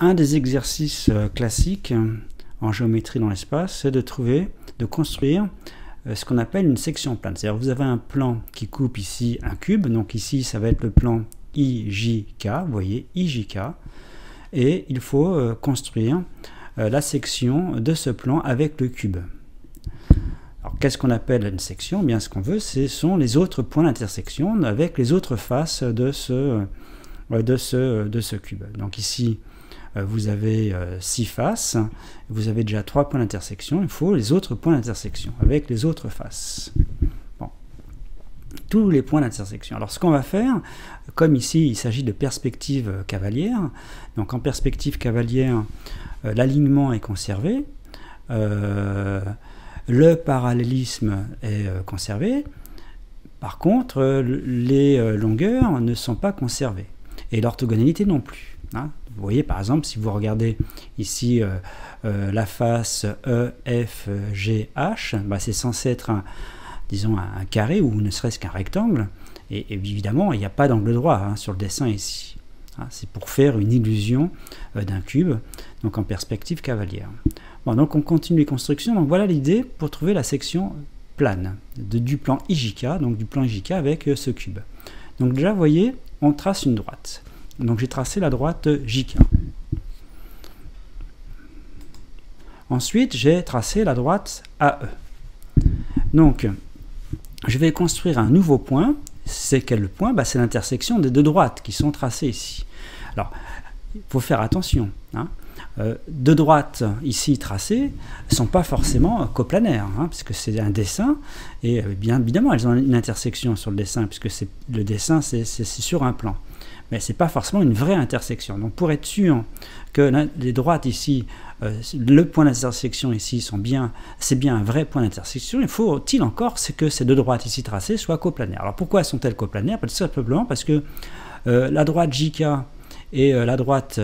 un des exercices classiques en géométrie dans l'espace, c'est de construire ce qu'on appelle une section plane. C'est-à-dire vous avez un plan qui coupe ici un cube, donc ici ça va être le plan IJK, vous voyez, IJK, et il faut construire la section de ce plan avec le cube. Alors qu'est-ce qu'on appelle une section? Eh bien, ce qu'on veut, ce sont les autres points d'intersection avec les autres faces de ce cube. Donc ici, vous avez 6 faces, vous avez déjà 3 points d'intersection, il faut les autres points d'intersection avec les autres faces. Bon. Tous les points d'intersection. Alors ce qu'on va faire, comme ici il s'agit de perspective cavalière, donc en perspective cavalière, l'alignement est conservé, le parallélisme est conservé, par contre les longueurs ne sont pas conservées, et l'orthogonalité non plus. Hein. Vous voyez par exemple, si vous regardez ici la face EFGH, bah, c'est censé être disons un carré ou ne serait-ce qu'un rectangle, et évidemment il n'y a pas d'angle droit hein, sur le dessin ici. Hein, c'est pour faire une illusion d'un cube, donc en perspective cavalière. Bon, donc on continue les constructions. Donc voilà l'idée pour trouver la section plane du plan IJK, donc du plan IJK avec ce cube. Donc déjà, vous voyez, on trace une droite. Donc j'ai tracé la droite JK. Ensuite, j'ai tracé la droite AE. Donc, je vais construire un nouveau point. C'est quel point? Bah, c'est l'intersection des deux droites qui sont tracées ici. Alors, il faut faire attention. Hein. Deux droites ici tracées ne sont pas forcément coplanaires, hein, puisque c'est un dessin, et bien évidemment elles ont une intersection sur le dessin, puisque le dessin c'est sur un plan. Mais ce n'est pas forcément une vraie intersection. Donc pour être sûr que les droites ici, le point d'intersection ici, c'est bien un vrai point d'intersection, il faut-il encore que ces deux droites ici tracées soient coplanaires. Alors pourquoi sont-elles coplanaires? Tout simplement parce que la droite JK et la droite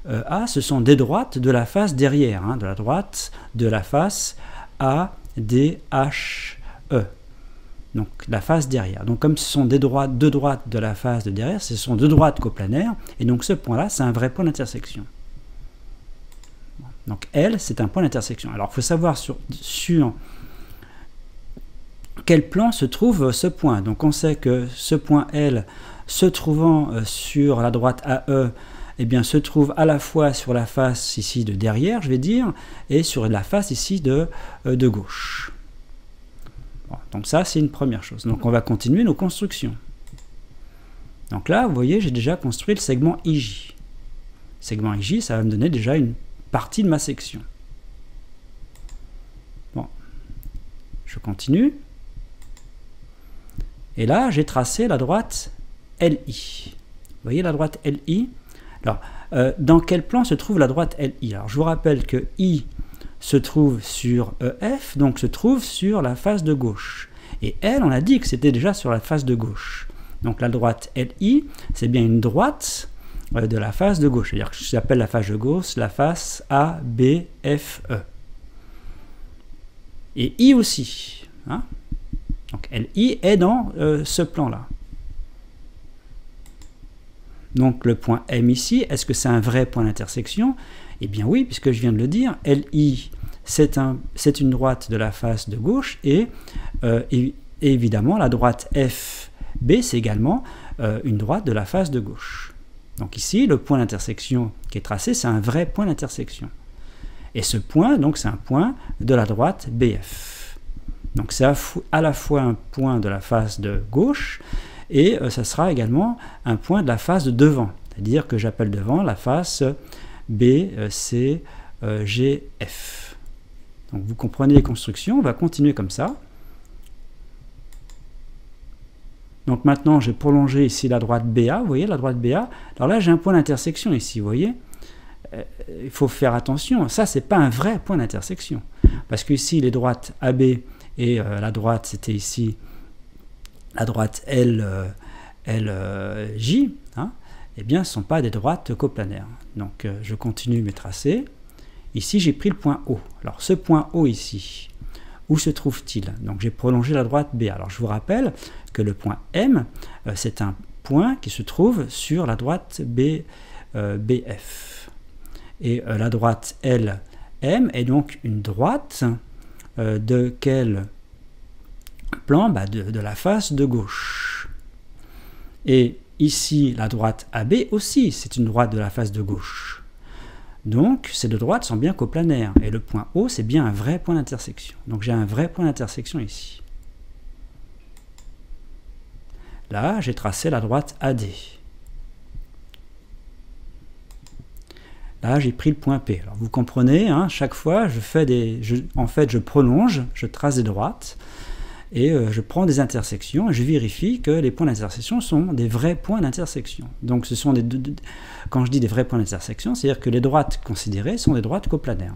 A, ce sont des droites de la face derrière, hein, de la droite de la face ADHE. Donc la face derrière. Donc comme ce sont deux droites de la face de derrière, ce sont deux droites coplanaires, et donc ce point-là, c'est un vrai point d'intersection. Donc L, c'est un point d'intersection. Alors il faut savoir sur quel plan se trouve ce point. Donc on sait que ce point L, se trouvant sur la droite AE, eh bien, se trouve à la fois sur la face ici de derrière, je vais dire, et sur la face ici de gauche. Bon, donc ça, c'est une première chose. Donc on va continuer nos constructions. Donc là, vous voyez, j'ai déjà construit le segment IJ. Le segment IJ, ça va me donner déjà une partie de ma section. Bon, je continue. Et là, j'ai tracé la droite LI. Vous voyez la droite LI? Alors, dans quel plan se trouve la droite LI? Alors, je vous rappelle que I se trouve sur EF, donc se trouve sur la face de gauche. Et L, on a dit que c'était déjà sur la face de gauche. Donc, la droite LI, c'est bien une droite de la face de gauche. C'est-à-dire que j'appelle la face de gauche la face ABFE. Et I aussi. Hein? Donc, LI est dans ce plan-là. Donc le point M ici, est-ce que c'est un vrai point d'intersection? Eh bien oui, puisque je viens de le dire, LI, c'est une droite de la face de gauche, et évidemment la droite FB, c'est également une droite de la face de gauche. Donc ici, le point d'intersection qui est tracé, c'est un vrai point d'intersection. Et ce point, donc c'est un point de la droite BF. Donc c'est à la fois un point de la face de gauche, et ça sera également un point de la face de devant, c'est-à-dire que j'appelle devant la face BCGF. Donc vous comprenez les constructions, on va continuer comme ça. Donc maintenant j'ai prolongé ici la droite BA, vous voyez la droite BA, alors là j'ai un point d'intersection ici, vous voyez, il faut faire attention, ça c'est pas un vrai point d'intersection, parce que ici les droites AB et la droite c'était ici la droite LJ, hein, eh bien, ce ne sont pas des droites coplanaires. Donc, je continue mes tracés. Ici, j'ai pris le point O. Alors, ce point O ici, où se trouve-t-il? Donc, j'ai prolongé la droite BA. Alors, je vous rappelle que le point M, c'est un point qui se trouve sur la droite BF. Et la droite LM est donc une droite de quel plan? De la face de gauche. Et ici, la droite AB aussi, c'est une droite de la face de gauche. Donc, ces deux droites sont bien coplanaires. Et le point O, c'est bien un vrai point d'intersection. Donc, j'ai un vrai point d'intersection ici. Là, j'ai tracé la droite AD. Là, j'ai pris le point P. Alors, vous comprenez, hein, chaque fois, je prolonge, je trace des droites, et je prends des intersections, et je vérifie que les points d'intersection sont des vrais points d'intersection. Donc, ce sont quand je dis des vrais points d'intersection, c'est-à-dire que les droites considérées sont des droites coplanaires.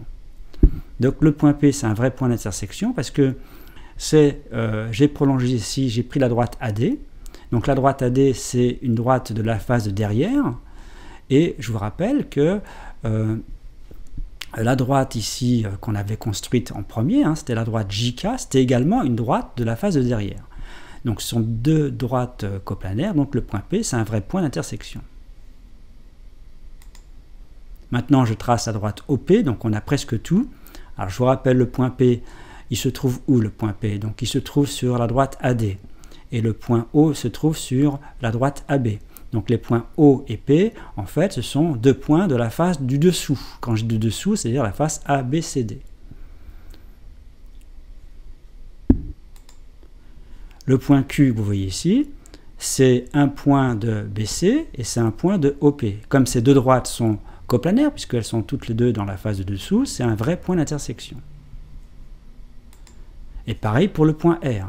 Donc, le point P, c'est un vrai point d'intersection, parce que j'ai prolongé ici, j'ai pris la droite AD. Donc, la droite AD, c'est une droite de la face de derrière, et je vous rappelle que la droite ici qu'on avait construite en premier, hein, c'était la droite JK, c'était également une droite de la face de derrière. Donc ce sont deux droites coplanaires, donc le point P c'est un vrai point d'intersection. Maintenant je trace la droite OP, donc on a presque tout. Alors je vous rappelle le point P, il se trouve où le point P? Donc il se trouve sur la droite AD, et le point O se trouve sur la droite AB. Donc les points O et P, en fait, ce sont deux points de la face du dessous. Quand je dis du dessous, c'est-à-dire la face ABCD. Le point Q que vous voyez ici, c'est un point de BC et c'est un point de OP. Comme ces deux droites sont coplanaires, puisqu'elles sont toutes les deux dans la face de dessous, c'est un vrai point d'intersection. Et pareil pour le point R.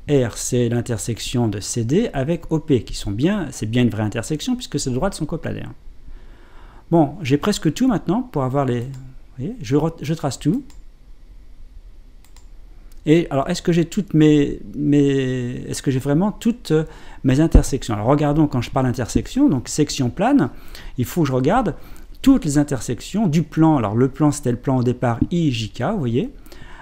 R, c'est l'intersection de CD avec OP, c'est bien une vraie intersection puisque ces droites sont coplanaires. Bon, j'ai presque tout maintenant pour avoir les... Vous voyez, je trace tout. Et alors, est-ce que j'ai est-ce que j'ai vraiment toutes mes intersections? Alors, regardons quand je parle d'intersection, donc section plane, il faut que je regarde toutes les intersections du plan. Alors, le plan, c'était le plan au départ IJK, vous voyez,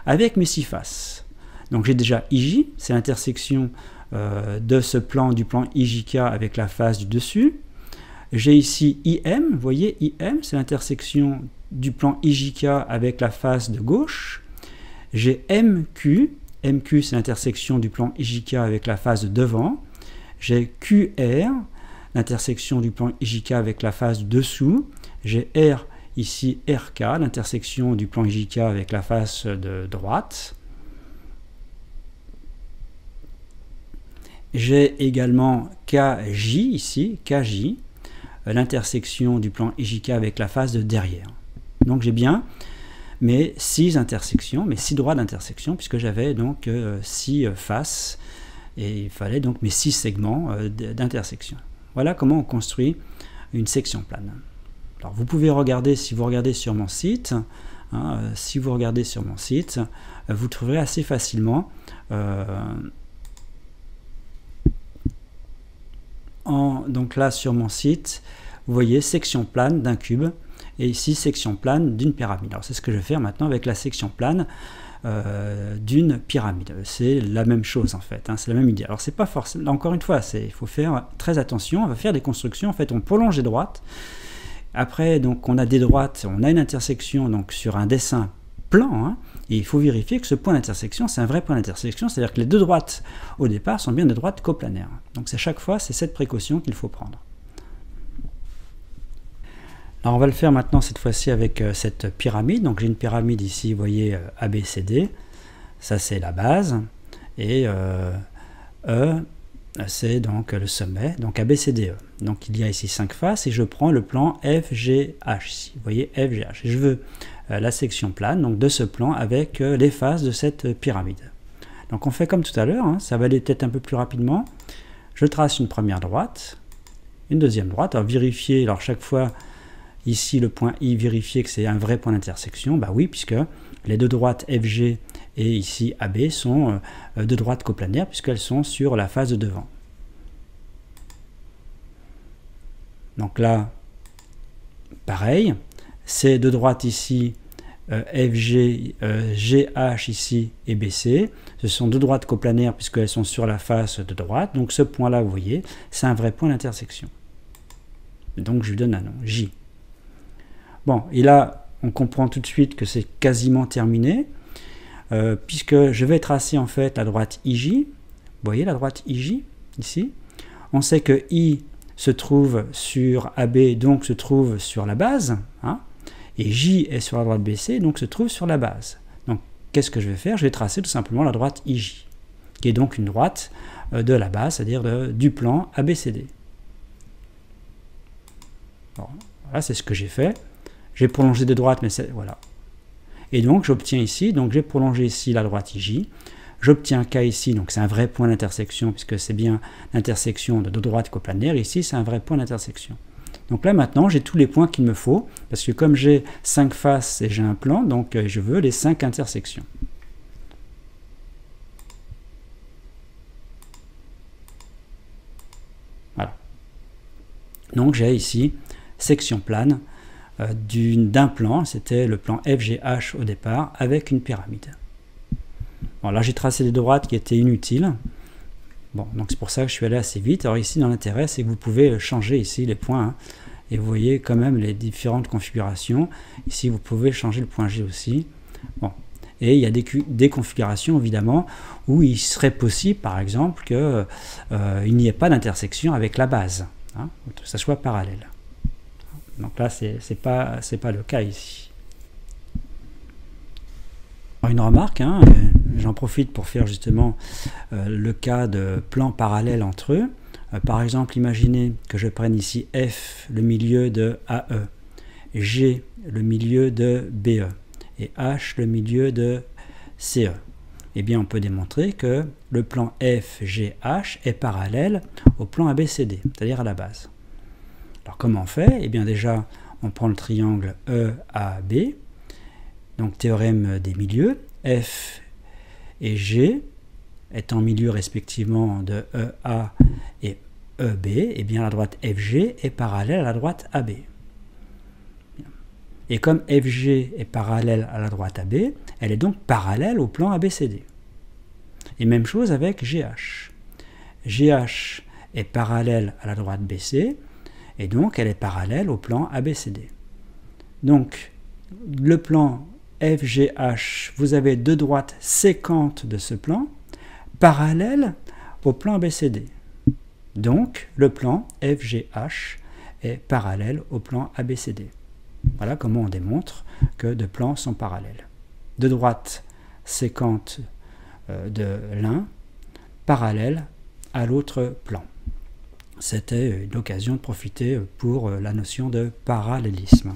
avec mes 6 faces. Donc j'ai déjà IJ, c'est l'intersection de ce plan, du plan IJK avec la face du dessus. J'ai ici IM, vous voyez, IM, c'est l'intersection du plan IJK avec la face de gauche. J'ai MQ, MQ c'est l'intersection du plan IJK avec la face de devant. J'ai QR, l'intersection du plan IJK avec la face du dessous. J'ai R, ici RK, l'intersection du plan IJK avec la face de droite. J'ai également KJ ici, KJ, l'intersection du plan IJK avec la face de derrière. Donc j'ai bien mes 6 intersections, mes 6 droits d'intersection, puisque j'avais donc 6 faces, et il fallait donc mes 6 segments d'intersection. Voilà comment on construit une section plane. Alors vous pouvez regarder, si vous regardez sur mon site, hein, vous trouverez assez facilement donc là sur mon site, vous voyez section plane d'un cube et ici section plane d'une pyramide. Alors c'est ce que je vais faire maintenant avec la section plane d'une pyramide. C'est la même chose en fait, hein, c'est la même idée. Alors c'est pas forcément, encore une fois, il faut faire très attention, on va faire des constructions, en fait on prolonge les droites. Après donc on a des droites, on a une intersection donc sur un dessin plan, hein, et il faut vérifier que ce point d'intersection, c'est un vrai point d'intersection, c'est-à-dire que les deux droites au départ sont bien des droites coplanaires. Donc c'est chaque fois, c'est cette précaution qu'il faut prendre. Alors on va le faire maintenant cette fois-ci avec cette pyramide. Donc j'ai une pyramide ici, vous voyez, ABCD, ça c'est la base, et E, c'est donc le sommet, donc ABCDE. Donc il y a ici 5 faces, et je prends le plan FGH ici, vous voyez, FGH. Et je veux la section plane, donc de ce plan, avec les faces de cette pyramide. Donc on fait comme tout à l'heure, hein, ça va aller peut-être un peu plus rapidement. Je trace une première droite, une deuxième droite, alors vérifier, alors chaque fois, ici le point I, vérifier que c'est un vrai point d'intersection, bah oui, puisque les deux droites FG et ici AB sont deux droites coplanaires, puisqu'elles sont sur la face de devant. Donc là, pareil, ces deux droites ici, FG, GH ici et BC, ce sont deux droites coplanaires puisqu'elles sont sur la face de droite. Donc ce point-là, vous voyez, c'est un vrai point d'intersection. Donc je lui donne un nom, J. Bon, et là, on comprend tout de suite que c'est quasiment terminé, puisque je vais tracer en fait la droite IJ. Vous voyez la droite IJ, ici. On sait que I se trouve sur AB, donc se trouve sur la base, hein, et J est sur la droite BC, donc se trouve sur la base. Donc, qu'est-ce que je vais faire? Je vais tracer tout simplement la droite IJ, qui est donc une droite de la base, c'est-à-dire du plan ABCD. Bon, voilà, c'est ce que j'ai fait. J'ai prolongé de droite, mais c'est... Voilà. Et donc, j'obtiens ici, donc j'ai prolongé ici la droite IJ. J'obtiens K ici, donc c'est un vrai point d'intersection, puisque c'est bien l'intersection de deux droites coplanaires. Ici, c'est un vrai point d'intersection. Donc là, maintenant, j'ai tous les points qu'il me faut, parce que comme j'ai 5 faces et j'ai un plan, donc je veux les 5 intersections. Voilà. Donc j'ai ici section plane d'un plan, c'était le plan FGH au départ, avec une pyramide. Bon, là j'ai tracé des droites qui étaient inutiles. Bon, donc c'est pour ça que je suis allé assez vite. Alors ici, dans l'intérêt, c'est que vous pouvez changer ici les points, hein, et vous voyez quand même les différentes configurations. Ici, vous pouvez changer le point G aussi. Bon. Et il y a des configurations, évidemment, où il serait possible, par exemple, qu'il n'y ait pas d'intersection avec la base, hein, que ça soit parallèle. Donc là, c'est pas le cas ici. Une remarque, hein, j'en profite pour faire justement le cas de plans parallèles entre eux. Par exemple, imaginez que je prenne ici F, le milieu de AE, G, le milieu de BE, et H, le milieu de CE. Eh bien, on peut démontrer que le plan FGH est parallèle au plan ABCD, c'est-à-dire à la base. Alors, comment on fait? Eh bien, déjà, on prend le triangle EAB, donc théorème des milieux, F et G étant milieu respectivement de EA et EB, et bien la droite FG est parallèle à la droite AB. Et comme FG est parallèle à la droite AB, elle est donc parallèle au plan ABCD. Et même chose avec GH. GH est parallèle à la droite BC, et donc elle est parallèle au plan ABCD. Donc le plan FGH, vous avez deux droites séquentes de ce plan, parallèles au plan ABCD. Donc, le plan FGH est parallèle au plan ABCD. Voilà comment on démontre que deux plans sont parallèles. Deux droites séquentes de l'un, parallèles à l'autre plan. C'était l'occasion de profiter pour la notion de parallélisme.